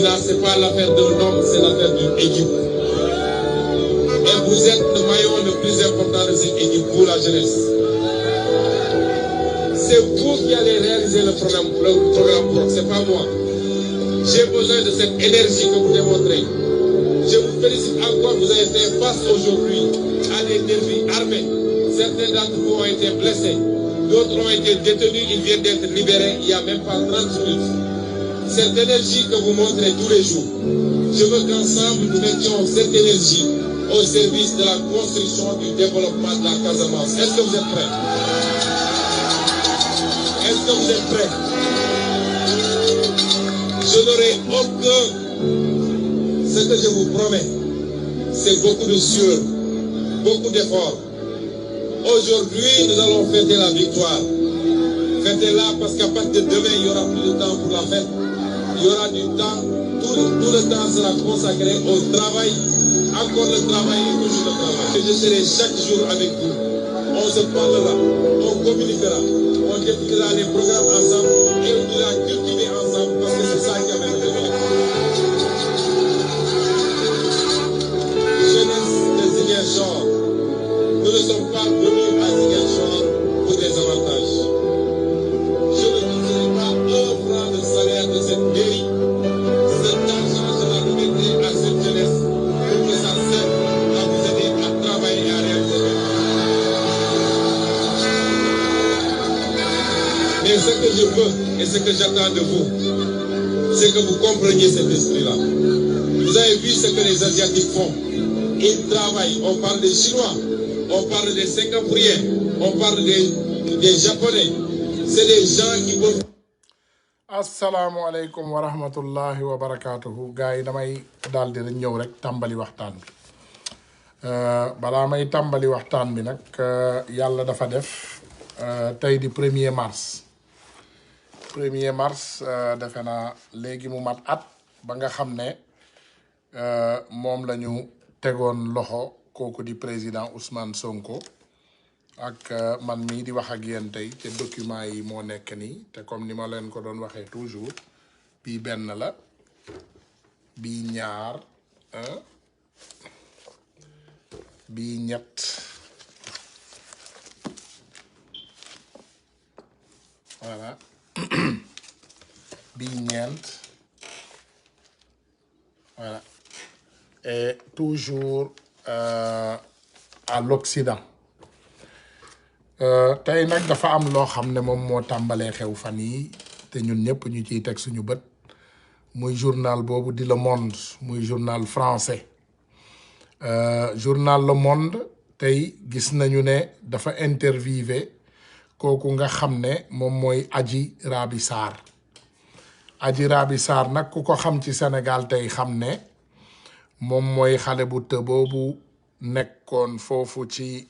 président, ce n'est pas l'affaire d'un homme, c'est l'affaire d'une équipe. Et vous êtes le maillon le plus important de cette équipe, vous la jeunesse. C'est vous qui allez réaliser le programme PROC, ce n'est pas moi. J'ai besoin de cette énergie que vous démontrez. Je vous félicite encore, vous avez fait face aujourd'hui à des nervis armés. Certains d'entre vous ont été blessés, d'autres ont été détenus, ils viennent d'être libérés il n'y a même pas 30 minutes. Cette énergie que vous montrez tous les jours, je veux qu'ensemble nous mettions cette énergie au service de la construction du développement de la Casamance. Est-ce que vous êtes prêts? Est-ce que vous êtes prêts? Je n'aurai aucun... Ce que je vous promets, c'est beaucoup de sueur, beaucoup d'efforts. Aujourd'hui, nous allons fêter la victoire. Fêtez-la parce qu'à partir de demain, il n'y aura plus de temps pour la fête. Il y aura du temps, tout le temps sera consacré au travail, encore le travail et toujours le travail. Et je serai chaque jour avec vous. On se parlera, on communiquera, on définira les programmes ensemble et on ira cultiver ensemble parce que c'est ça qui amène le bien. Ziguinchor. Nous ne sommes pas venus à Ziguinchor pour des avantages. Je ne quitterai pas un franc de salaire de cette mairie. Cet argent, je la remettrai à cette jeunesse pour que ça serve à vous aider à travailler et à réaliser. Mais ce que je veux et ce que j'attends de vous, c'est que vous compreniez cet esprit-là. Vous avez vu ce que les Asiatiques font. Ils travaillent, on parle des Chinois, on parle des Singapouriens, on parle des Japonais. C'est des gens qui peuvent... Assalamu alaikum wa rahmatullahi wa barakatuhu. Gars yi damay daal di ñëw rek tàmbali waxtaan bi balaa may tàmbali waxtaan bi nag yàlla dafa def tey di 1er mars 1er mars defe naa léegi mu mat at ba nga xam ne moom la ñu tegoon loxo kooku di président Ousmane Sonko ak man mii di wax ak yéen tey te document yi moo nekk nii te comme ni ma leen ko doon waxee toujours bii benn la bii ñaar bii ñett voilà bii ñeent voilà et toujours à l'Occident tey nag dafa am loo xam ne moom moo tàmbalee xew fan yi te ñun ñëpp ñu ciy teg suñu bët muy journal boobu di Le Monde muy journal français journal Le Monde tey gis nañu ne dafa interviewé kooku nga xam ne moom mooy Adji Raby Sarr Adji Raby Sarr nag ku ko xam ci Sénégal tey xam ne moom mooy xale bu të boobu nekkoon foofu ci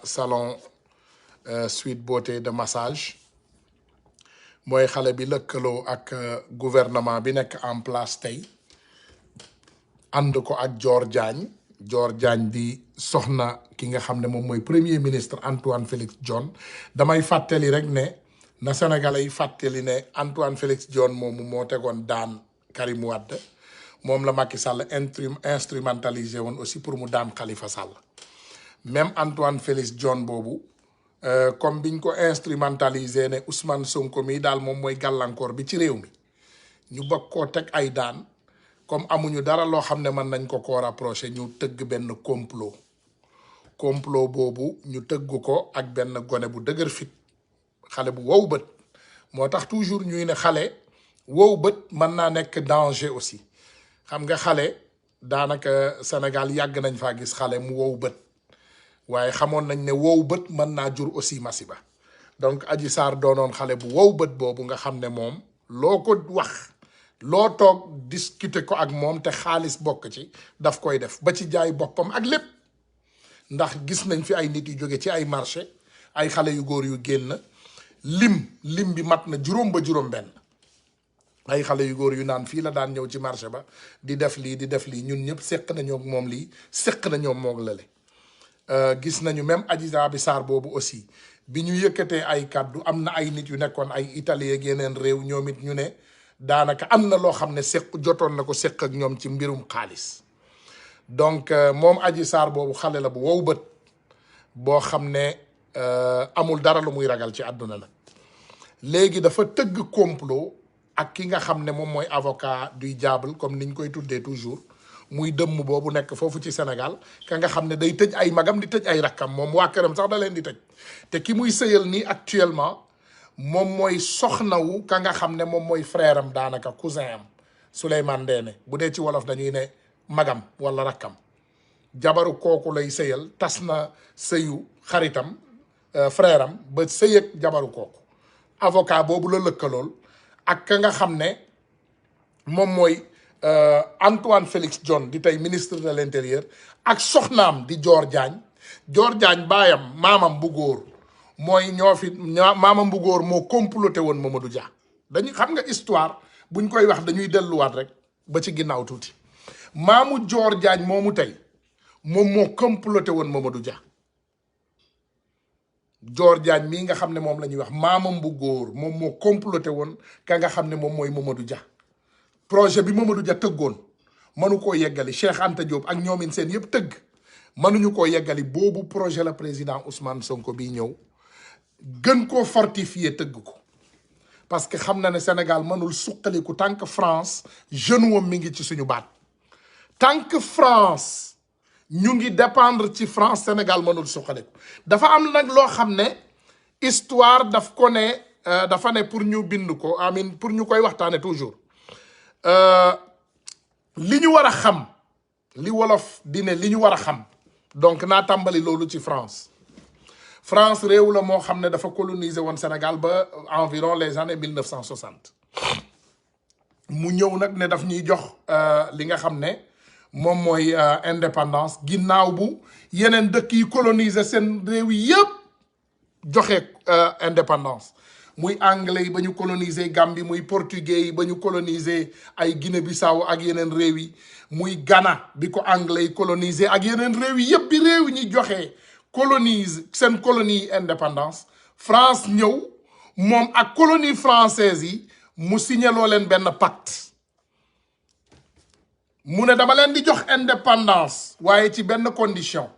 salon Sweet Beauté de massage mooy xale bi lëkkaloo ak gouvernement bi nekk en place tey ànd ko ak Dior Diagne di soxna ki nga xam ne moom mooy premier ministre Antoine Félix Diome damay fàttali rek ne na Sénégalais yi fàttali ne Antoine Félix Diome moomu moo tegoon daan Karim Wade moom la Macky Sall instrumentalisé woon aussi pour mu daan Khalifa Sall même Antoine Félix Diome boobu comme biñ ko instrumentalisé ne Ousmane Sonko mi daal moom mooy gàllankoor bi ci réew mi ñu bëgg koo teg ay daan comme amuñu dara loo xam ne mën nañ ko rapproché ñu tëgg benn complot boobu ñu tëgg ko ak benn gone bu dëgër fit xale bu wow bët moo tax toujours ñuy ne xale wow bët mën naa nekk danger aussi xam nga xale daanaka Sénégal yàgg nañ faa gis xale mu wow bët waaye xamoon nañ ne wow bët mën naa jur aussi masiba donc Adji Sarr doonoon xale bu wow bët boobu nga xam ne moom loo ko wax loo toog discuter ko ak moom te xaalis bokk ci daf koy def ba ci jaay boppam ak lépp ndax gis nañ fi ay nit yu jóge ci ay marché ay xale yu góor yu génn lim bi mat na juróom ba juróom benn ay xale yu góor yu naan fii la daan ñëw ci marché ba di def lii ñun ñëpp seq nañoo moom lii seq nañoo moog lale gis nañu même Adji Raby Sarr boobu aussi bi ñu yëkkatee ay kàddu am na ay nit yu nekkoon ay italien ak yeneen réew ñoom it ñu ne daanaka am na loo xam ne seq jotoon na ko seq ak ñoom ci mbirum xaalis donc moom Adji Sarr boobu xale la bu wow bët boo xam ne amul dara lu muy ragal ci àdduna nag léegi dafa tëgg complot ak ki nga xam ne moom mooy avocat du diable comme niñ koy tuddee toujours muy dëmm boobu nekk foofu ci Sénégal ka nga xam ne day tëj ay magam di tëj ay rakkam moom waa këram sax da leen di tëj te ki muy sëyal nii actuellement moom mooy soxnawu ka nga xam ne moom mooy frère am daanaka cousin am Souleymane Ndéné bu dee ci wolof dañuy ne magam wala rakkam jabaru kooku lay sëyal tas na sëyu xaritam frère am ba sëy ak jabaru kooku avocat boobu la lëkkalool ak ka nga xam ne moom mooy Antoine Félix Diome di tey ministre de l'intérieur ak soxnaam di Dior Diagne baayam maamam bu góor mooy ñoo fi maamam bu góor moo comploté woon Mamadou Dia dañu xam nga histoire buñ koy wax dañuy delluwaat rek ba ci ginnaaw tuuti maamu Dior Diagne moomu tey moom moo comploté woon Mamadou Dia Dior Diagne mii nga xam ne moom la ñuy wax maamam bu góor moom moo comploté woon ka nga xam ne moom mooy Mamadou Dia projet bi Mamadou Dia tëggoon mënu koo yeggali Cheikh Anta Diop ak ñoomin seen yëpp tëgg mënuñu koo yeggali boobu projet la président Ousmane Sonko bi ñëw gën koo fortifier tëgg ko parce que xam na ne Sénégal mënul suqaliku tant que France jeune wam mi ngi ci suñu baat tant que France ñu ngi dépendre ci France Sénégal mënul suqaliku dafa am nag loo xam ne histoire daf ko ne dafa ne pour ñu bind ko amin pour ñu koy waxtaane toujours li ñu war a xam li wolof di ne li ñu war a xam donc naa tàmbali loolu ci France réew la moo xam ne dafa coloniser woon Sénégal ba environ les années 1960 mu ñëw nag ne daf ñuy jox li nga xam ne moom mooy indépendance ginnaaw bu yeneen dëkk yi coloniser seen réew yi yëpp joxe indépendance muy anglais yi ba ñu coloniser Gambie muy portugais yi ba ñu coloniser ay Guinée-Bissau ak yeneen réew yi muy Ghana bi ko anglais yi coloniser ak yeneen réew yi yëpp bi réew yi ñi joxe colonise seen colonie indépendance France ñëw moom ak colonie française yi mu signaloo leen benn pacte mu ne dama leen di jox indépendance waaye ci benn condition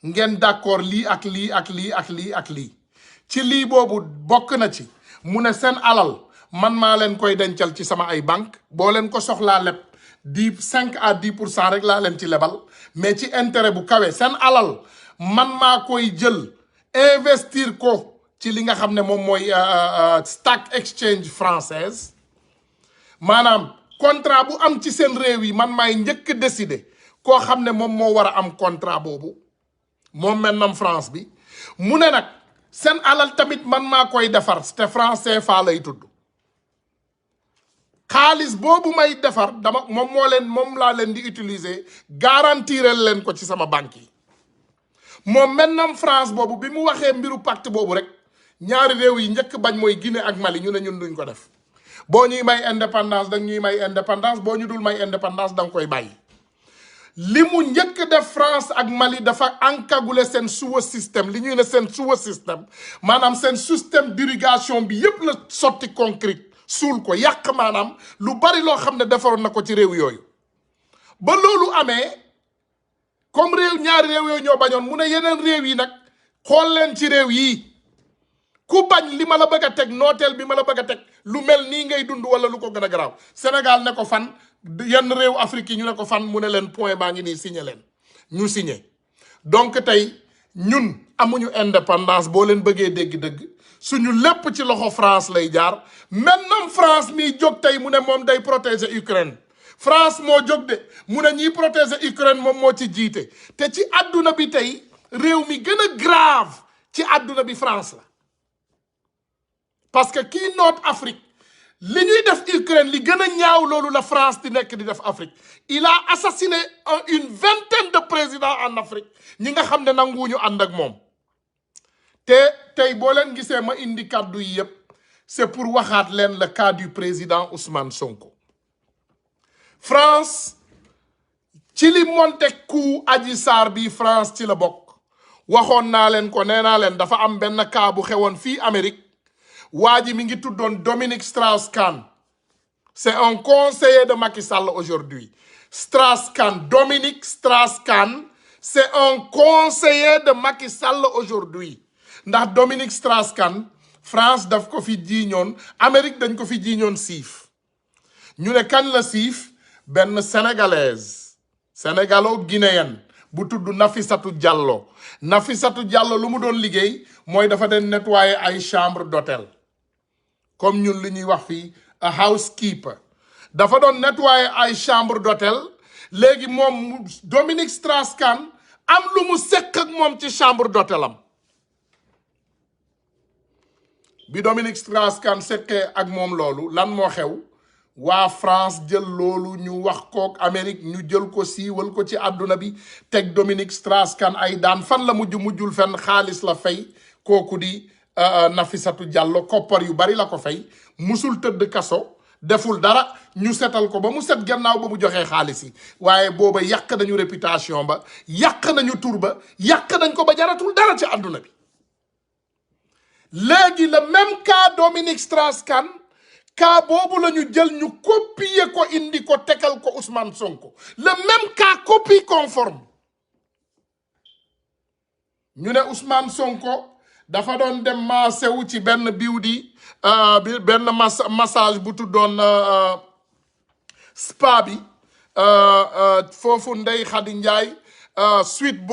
ngeen d'accord lii ak lii ak lii ak lii ak lii ci lii boobu bokk na ci mu ne seen alal man maa leen koy dencal ci sama ay banque boo leen ko soxlaa leb 5 à 10% rek laa leen ci lebal mais ci intérêt bu kawe seen alal man maa koy jël investir ko ci li nga xam ne moom mooy stock exchange française maanaam contrat bu am ci seen réew yi man maay njëkk décider koo xam ne moom moo war a am contrat boobu moom maintenant France bi mu ne nag seen alal tamit man maa koy defar te franc CFA lay tudd xaalis boobu may defar dama moom laa leen di utiliser garantirel leen ko ci sama banque yi moom maintenant France boobu bi mu waxee mbiru pacte boobu rek ñaari réew yi njëkk bañ mooy Guinée ak Mali ñu ne ñun duñ ko def boo ñuy may indépendance danga ñuy may indépendance boo ñu dul may indépendance danga koy bàyyi li mu njëkk def France ak Mali dafa encagoulé seen sous système li ñuy ne seen sous système maanaam seen système d'irrigation bi yépp la sotti concrète suul ko yàq maanaam lu bari loo xam ne defaroon na ko ci réew yooyu ba loolu amee comme ñaari réew yooyu ñoo bañoon mu ne yeneen réew yi nag xool leen ci réew yii ku bañ li ma la bëgg a teg nooteel bi ma la bëgg a teg lu mel nii ngay dund wala lu ko gën a garaaw Sénégal ne ko fan yenn réew Afrique yi ñu ne ko fan mu ne leen point baa ngi nii signé leen ñu signé donc tey ñun amuñu indépendance boo leen bëggee dégg-dëgg suñu lépp ci loxo France lay jaar maintenant France miy jóg tey mu ne moom day protéger Ukraine France moo jóg de mu ne ñiy protéger Ukraine moom moo ci jiite te ci àdduna bi tey réew mi gën a grave ci àdduna bi France la parce que kii noot Afrique li ñuy def Ukraine li gën a ñaaw loolu la France di nekk di def Afrique il a assassiné une vingtaine de présidents en Afrique ñi nga xam ne nanguwuñu ànd ak moom te tey boo leen gisee ma indi kàddu yi yëpp c'est pour waxaat leen le cas du président Ousmane Sonko France ci li monte coup Adji Sarr bi France ci la bokk waxoon naa leen ko nee naa leen dafa am benn cas bu xewoon fii Amérique waa ji mi ngi tuddoon Dominique Strauss-Kahn C'est un conseiller de Macky Sall aujourd'hui. Strauss-Kahn, Dominique Strauss-Kahn, c'est un conseiller de Macky Sall aujourd'hui. Ndax Dominique Strauss-Kahn, France daf ko fi jiiñoon, Amérique dañ ko fi jiiñoon siif. Ñu ne kan la siif? Benn sénégalaise, sénégalo-guinéenne bu tudd Nafissatou Diallo. Nafissatou Diallo lu mu doon liggéey mooy dafa den nettoyer ay chambre d'hôtel. Comme ñun li ñuy wax fii a housekeeper. Dafa doon nettoyer ay chambre d'hôtel. Léegi moom Dominique Strauss-Kahn am lu mu sekk ak moom ci chambre d'hôtelam. Bi Dominique Strauss-Kahn sekkee ak moom loolu lan moo xew? Waa France jël loolu ñu wax kook Amérique ñu jël ko siiwal ko ci àdduna bi teg Dominique Strauss-Kahn ay daan fan la mujjul fenn xaalis la fay kooku di Nafissatou Diallo koppar yu bari la ko fay musul tëdd kaso deful dara ñu setal ko ba mu set gannaaw ba mu joxee xaalis yi waaye booba yàq nañu réputation ba yàq nañu tur ba yàq nañ ko ba jaratul dara ci àdduna bi. Léegi le même cas Dominique Strauss-Kahn cas boobu la ñu jël ñu copier ko indi ko tegal ko Ousmane Sonko le même cas copie conforme ñu ne Ousmane Sonko dafa doon dem maasewu ci benn biwdi benn massage bu tuddoon spa bi foofu Ndeye Khady Ndiaye Sweet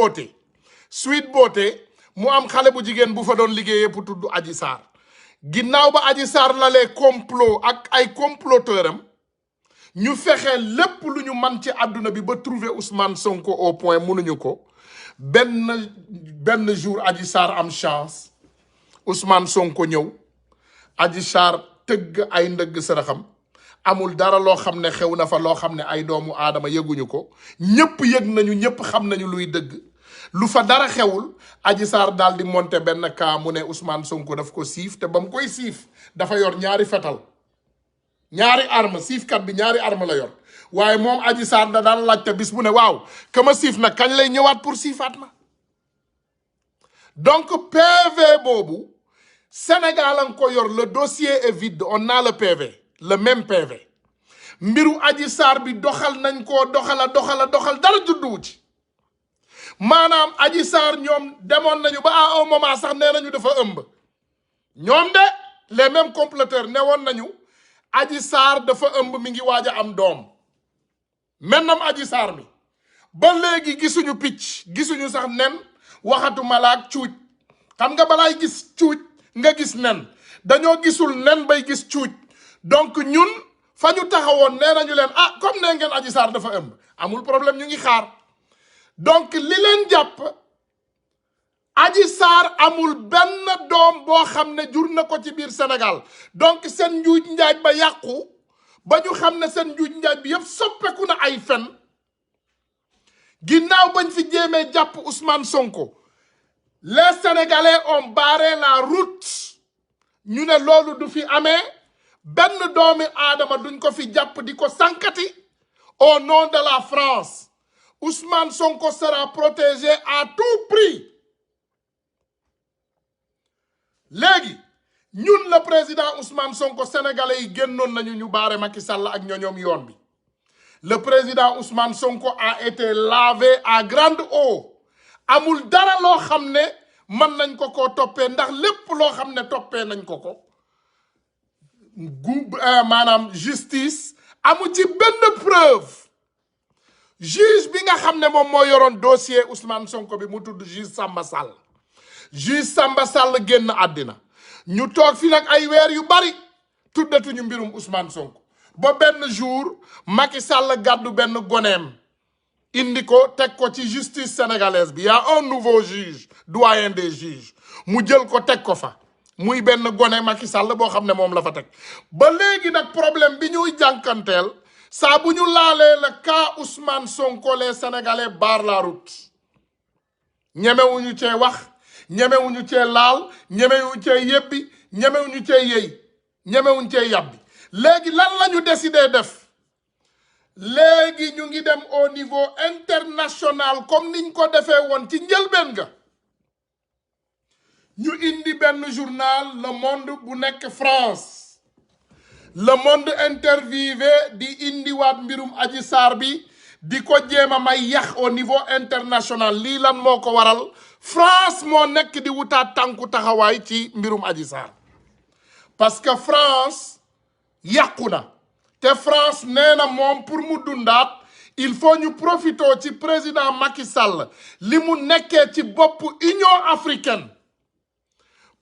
Beauté mu am xale bu jigéen bu fa doon liggéeyee pour tudd Adji Sarr ginnaaw ba Adji Sarr lalee complot ak ay comploteur am ñu fexe lépp lu ñu man ci àdduna bi ba trouver Ousmane Sonko au point mënuñu ko benn jour Adji Sarr am chance Ousmane Sonko ñëw Adji Sarr tëgg ay ndëgg sërëxam amul dara loo xam ne xew na fa loo xam ne ay doomu aadama yëguñu ko ñëpp yëg nañu ñëpp xam nañu luy dëgg lu fa dara xewul Adji Sarr daal di monter benn cas mu ne Ousmane Sonko daf ko siif te ba mu koy siif dafa yor ñaari fetal ñaari arme siifkat bi ñaari arme la yor waaye moom Adji Sarr da daan laajte bis bu ne waaw ka ma siif nag kañ lay ñëwaat pour siifaat ma. Donc PV boobu Sénégal a ko yor le dossier est vide on a le PV le même PV mbiru Adji Sarr bi doxal nañ koo doxal dara judduwu ci. maanaam Adji Sarr ñoom demoon nañu ba à un moment sax nee nañu dafa ëmb ñoom de les mêmes comploteurs newoon nañu Adji Sarr dafa ëmb mi ngi waaj a am doom maintenant Adji Sarr mi ba léegi gisuñu picc gisuñu sax nen waxatu malaak cuuj xam nga balaay gis cuuj nga gis nen dañoo gisul nen bay gis cuuj donc ñun fa ñu taxawoon nee nañu leen ah comme nee ngeen Adji Sarr dafa ëmb amul problème ñu ngi xaar. Donc li leen jàpp Adji Sarr amul benn doom boo xam ne jur na ko ci biir Sénégal donc seen njuuj njaaj ba yàqu ba ñu xam ne seen njuuj njaaj bi yëpp soppeeku na ay fen ginnaaw bañ fi jéemee jàpp Ousmane Sonko les Sénégalais ont barré la route ñu ne loolu du fi amee benn doomi aadama duñ ko fi jàpp di ko sankati au nom de la France. Ousmane Sonko sera protégé à tout prix. Léegi ñun le président Ousmane Sonko sénégalais yi génnoon nañu ñu baare Macky Sall ak ñoñoom yoon bi. Le président Ousmane Sonko a été lavé à grande eau. Amul dara loo xam ne mën nañ ko koo toppee ndax lépp loo xam ne toppee nañ ko ko. Maanaam justice amu ci benn preuve. Juge bi nga xam ne moom moo yoroon dossier Ousmane Sonko bi mu tudd juge Samba Sall génn àddina ñu toog fi nag ay weer yu bari tuddatuñu mbirum Ousmane Sonko ba benn jour Macky Sall gàddu benn goneem indi ko teg ko ci justice sénégalaise bi y a un nouveau juge doyen des juges mu jël ko teg ko fa muy benn gone Macky Sall boo xam ne moom la fa teg ba léegi nag problème bi ñuy jànkanteel saa bu ñu laalee le cas Ousmane Sonko les Sénégalais barrent la route ñemewuñu cee wax ñemewuñu cee laal ñemewuñu cee yebbi ñemewuñu cee yey ñemewuñu cee yàbbi léegi lan la ñu décidé def léegi ñu ngi dem au niveau international comme niñ ko defee woon ci njëlbeen ga ñu indi benn journal Le Monde bu nekk France Le Monde interviewé di indiwaat mbirum Adji Sarr bi di ko jéem a may yax au niveau international lii lan moo ko waral France moo nekk di wutaat tànku taxawaay ci mbirum Adji Sarr parce que France yàqu na te France nee na moom pour mu dundaat il faut ñu profitoo ci président Macky Sall li mu nekkee ci bopp Union africaine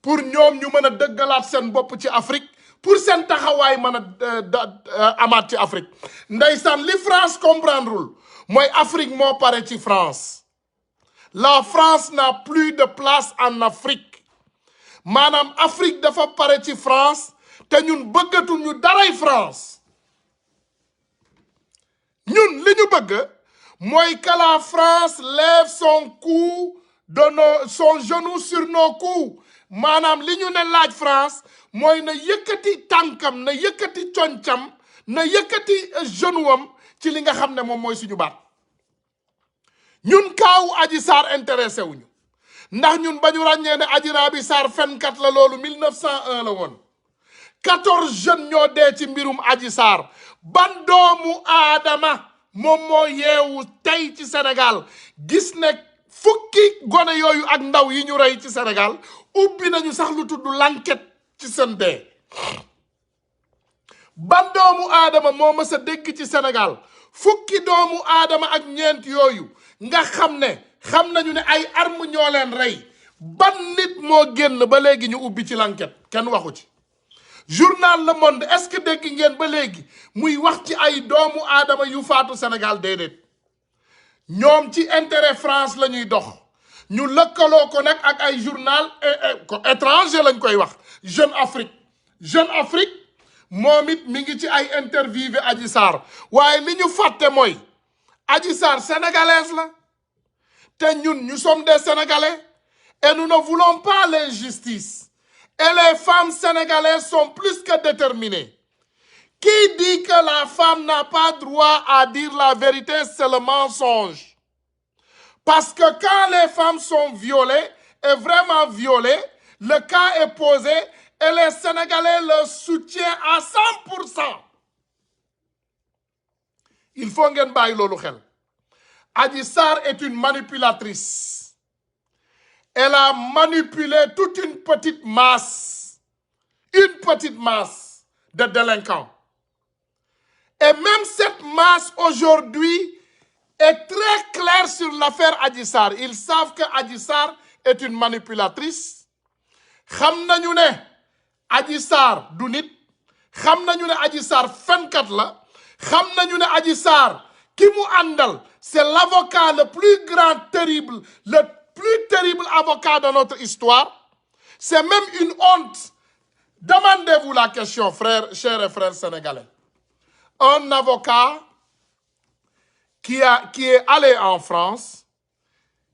pour ñoom ñu mën a dëggalaat seen bopp ci Afrique pour seen taxawaay mën a amaat ci Afrique ndeysaan li France comprendrewul mooy Afrique moo pare ci France la France n'a plus de place en Afrique maanaam Afrique dafa pare ci France te ñun bëggatul ñu daray France ñun li ñu bëgg mooy que la France lève son cou son genou sur nos coups maanaam li ñu ne laaj France mooy na yëkkati tànkam na yëkkati concam na yëkkati genou am ci li nga xam ne moom mooy suñu baat ñun kaawu Adji Sarr intéressé wuñu ndax ñun ba ñu ràññee ne Adji Raby Sarr fenkat la loolu 1901 la woon 14 jeunes ñoo dee ci mbirum Adji Sarr ban doomu aadama moom moo yeewu tey ci Sénégal gis ne fukki gone yooyu ak ndaw yi ñu rey ci Sénégal ubbi nañu sax lu tudd l'enquête ci seen dee ban doomu aadama moo mës a dégg ci Sénégal fukki doomu aadama ak ñeent yooyu nga xam nañu ne ay arme ñoo leen rey ban nit moo génn ba léegi ñu ubbi ci l'enquête kenn waxu ci journal Le Monde est-ce que dégg ngeen ba léegi muy wax ci ay doomu aadama yu faatu Sénégal déedéet ñoom ci intérêt France la ñuy dox ñu lëkkaloo ko nag ak ay journal étranger lañ koy wax Jeune Afrique moom it mi ngi ci ay interviewé Adji Sarr waaye li ñu fàtte mooy Adji Sarr sénégalaise la te ñun nous sommes des Sénégalais et nous ne voulons pas l'injustice et les femmes sénégalaises sont plus que déterminées. Qui dit que la femme n'a pas droit à dire la vérité, c'est le mensonge. Parce que quand les femmes sont violées, et vraiment violées, le cas est posé et les Sénégalais le soutiennent à 100%. Il faut ngeen bàyyi loolu xel. Adji Sarr est une manipulatrice. Elle a manipulé toute une petite masse de délinquants. Et même cette masse aujourd'hui est très claire sur l'affaire Adji Sarr. Ils savent que Adji Sarr est une manipulatrice. Xam nañu ne Adji Sarr du nit. Xam nañu ne Adji Sarr fenkat la. Xam nañu ne Adji Sarr ki mu àndal c'est l'avocat le plus terrible avocat de notre histoire. C'est même une honte. Demandez-vous la question, chers et frères sénégalais. Un avocat qui est allé en France,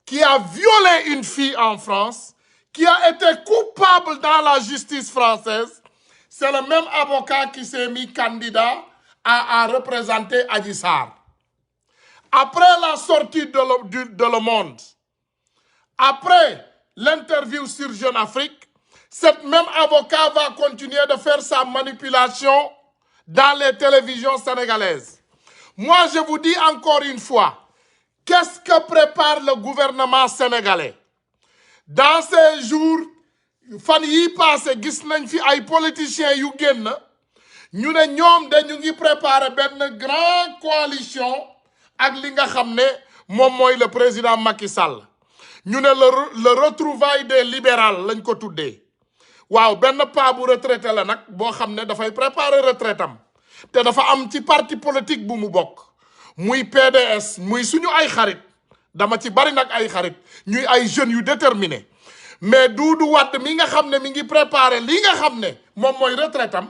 qui a violé une fille en France, qui a été coupable dans la justice française, c'est le même avocat qui s'est mis candidat à représenter Adji Sarr. Après la sortie de Le Monde, après l'interview sur Jeune Afrique, cet même avocat va continuer de faire sa manipulation dans les télévisions sénégalaises. Moi, je vous dis encore une fois, qu'est-ce que prépare le gouvernement sénégalais? Dans ces jours, fan yi passé gis nañ fi ay politiciens yu génn ñu ne ñoom dañu ngi préparer benn grande coalition ak li nga xam ne moom mooy le président Macky Sall. ñu ne le retrouvaille des libérales lañ ko tuddee. waaw benn paa bu retraité la nag boo xam ne dafay préparer retraitam te dafa am ci parti politique bu mu bokk muy PDS muy suñu ay xarit dama ci bari nag ay xarit ñuy ay jeunes yu déterminés mais Doudou Wade mi nga xam ne mi ngi préparer li nga xam ne moom mooy retraitam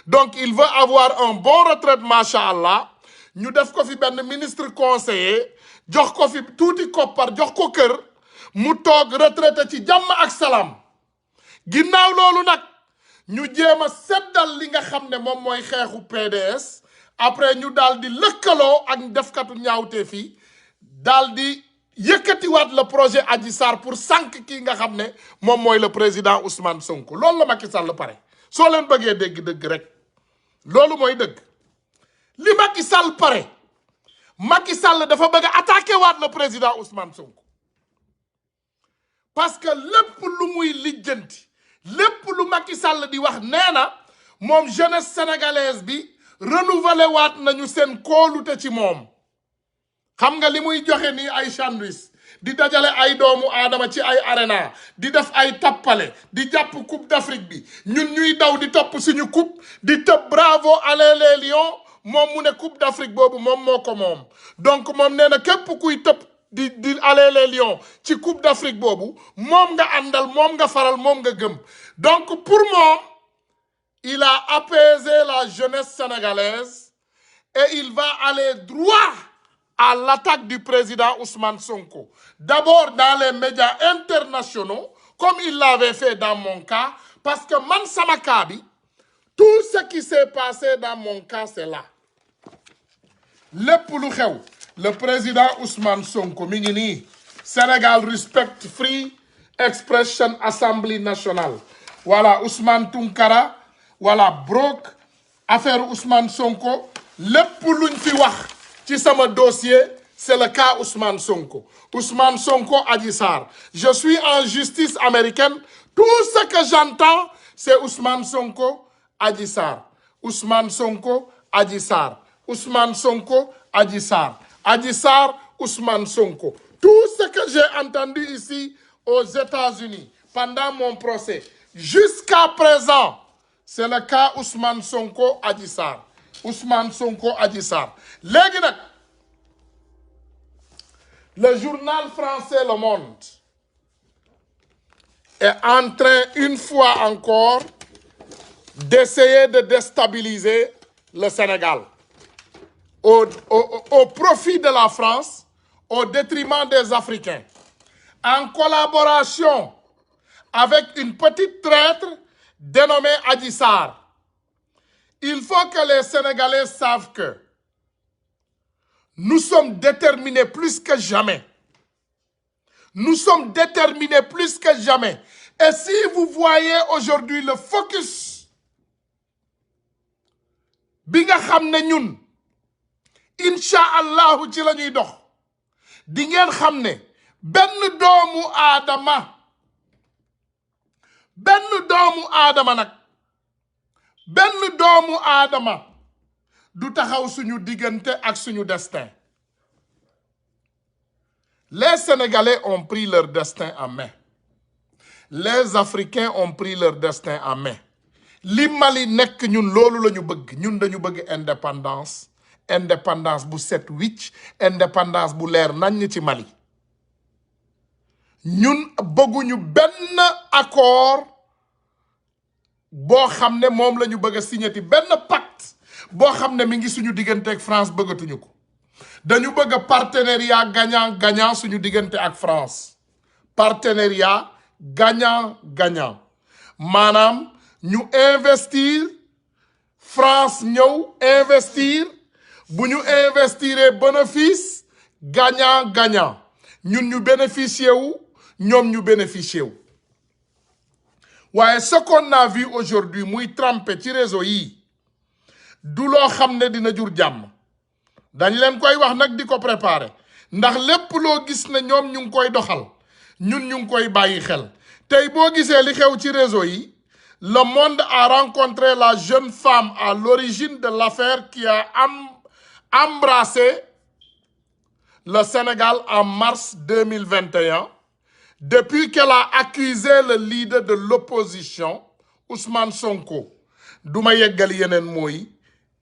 donc il veut avoir un bon retraite macha allah ñu def ko fi benn ministre conseiller jox ko fi tuuti koppar jox ko kër mu toog retraité ci jàmm ak salaam. ginnaaw loolu nag ñu jéem a seddal li nga xam ne moom mooy xeexu PDS après ñu daal di lëkkaloo ak defkatu ñaawtee fii daal di yëkkatiwaat le projet Adji Sarr pour sànq kii nga xam ne moom mooy le président Ousmane Sonko loolu la Macky Sall pare soo leen bëggee dégg dëgg rek loolu mooy dëgg li Macky Sall pare Macky Sall dafa bëgg a attaquer waat le président Ousmane Sonko parce que lépp lu muy lijjanti lépp lu Macky Sall di wax nee na moom jeunesse sénégalaise bi renouveler waat nañu seen kóolute ci moom xam nga li muy joxe nii ay sandwich di dajale ay doomu aadama ci ay arena di def ay tappale di jàpp coupe d'Afrique bi ñun ñuy daw di topp suñu coupe di tëb bravo allez les lions moom mu ne coupe d'Afrique boobu moom moo ko moom donc moom nee na képp kuy tëb di allez les lions ci coupe d'Afrique boobu moom nga àndal moom nga faral moom nga gëm donc pour moom il a apaisé la jeunesse sénégalaise et il va aller droit à l'attaque du président Ousmane Sonko. D'abord dans les médias internationaux, comme il l'avait fait dans mon cas, parce que man sama cas bi, tout ce qui s'est passé dans mon cas, c'est là. Lépp lu xew, le président Ousmane Sonko mi ngi nii, Sénégal Respect Free Expression Assembly Nationale. Voilà, Ousmane Tounkara, voilà, Brok, affaire Ousmane Sonko, lépp luñ fi wax ci sama dossier, c'est le cas Ousmane Sonko. Ousmane Sonko, Adji Sarr. Je suis en justice américaine. Tout ce que j'entends, c'est Ousmane Sonko, Adji Sarr. Ousmane Sonko, Adji Sarr. Ousmane Sonko, Adji Sarr. Adji Sarr, Ousmane Sonko. Tout ce que j'ai entendu ici aux États-Unis pendant mon procès, jusqu'à présent, c'est le cas Ousmane Sonko, Adji Sarr. Ousmane Sonko, Adji Sarr. Léegi nag le journal français Le Monde est en train, une fois encore, d'essayer de déstabiliser le Sénégal au profit de la France, au détriment des Africains, en collaboration avec une petite traître dénommée Adji Sarr. Il faut que les Sénégalais savent que nous sommes déterminés plus que jamais. Nous sommes déterminés plus que jamais. Et si vous voyez aujourd'hui le focus bi nga xam ne ñun incha allahu ci la ñuy dox di ngeen xam ne benn doomu aadama du taxaw suñu diggante ak suñu destin. Les Sénégalais ont pris leur destin en main. Les Africains ont pris leur destin en main. Li Mali nekk ñun loolu la ñu bëgg. Ñun dañu bëgg indépendance. Indépendance bu set wicc. Indépendance bu leer nañ ci Mali. Ñun bëgguñu benn accord boo xam ne moom la ñu bëgg a signati benn pacte boo xam ne mi ngi suñu diggante ak France bëggatuñu ko. dañu bëgg a partenariat gagnant-gagnant suñu diggante ak France. Partenariat gagnant-gagnant. maanaam ñu investir France ñëw investir bu ñu investiree bénéfice gagnant-gagnant ñun ñu bénéficier wu ñoom ñu bénéficier wu. waaye ce qu'on a vu aujourd'hui muy trempé ci réseau yi du loo xam ne dina jur jàmm. dañ leen koy wax nag di ko préparer ndax lépp loo gis ne ñoom ñu ngi koy doxal ñun ñu ngi koy bàyyi xel. tey boo gisee li xew ci réseau yi le monde a rencontré la jeune femme à l'origine de l'affaire qui a embrassé le Sénégal en mars 2021 depuis qu'elle a accusé le leader de l'opposition Ousmane Sonko. duma yeggal yeneen mooy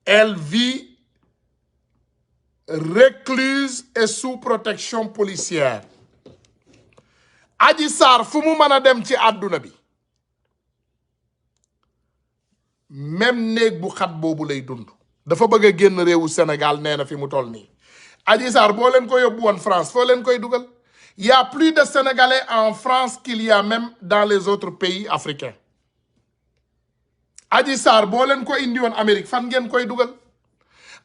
elle vit recluse et sous protection policière. Adji Sarr fu mu mën a dem ci àdduna bi même néeg bu xat boobu lay dund. dafa bëgg a génn réewu Sénégal nee na fi mu toll nii. Adji Sarr boo leen ko yóbbu woon France foo leen koy dugal. Il y a plus de Sénégalais en France qu'il y a même dans les autres pays africains. Adji Sarr boo leen ko indi woon Amérique fan ngeen koy dugal.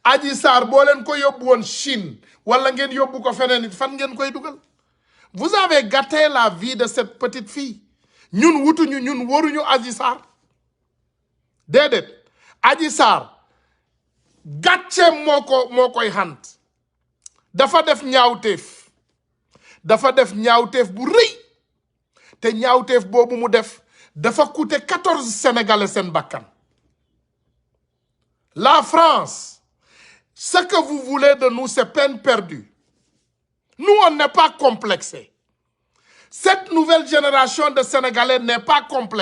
Adji Sarr boo leen ko yóbbu woon Chine wala ngeen yóbbu ko feneen it fan ngeen koy dugal. Vous avez gâté la vie de cette petite fille. ñun wutuñu ñun waruñu Adji Sarr déedéet. Adji Sarr gàcce moo koy xant dafa def ñaawteef bu rëy te ñaawteef boobu mu def dafa coûté 14 Sénégalais seen bakkan. La France, ce que vous voulez de nous, c'est peine perdue. Nous, on n'est pas complexés. Cette nouvelle génération de Sénégalais n'est pas complexée.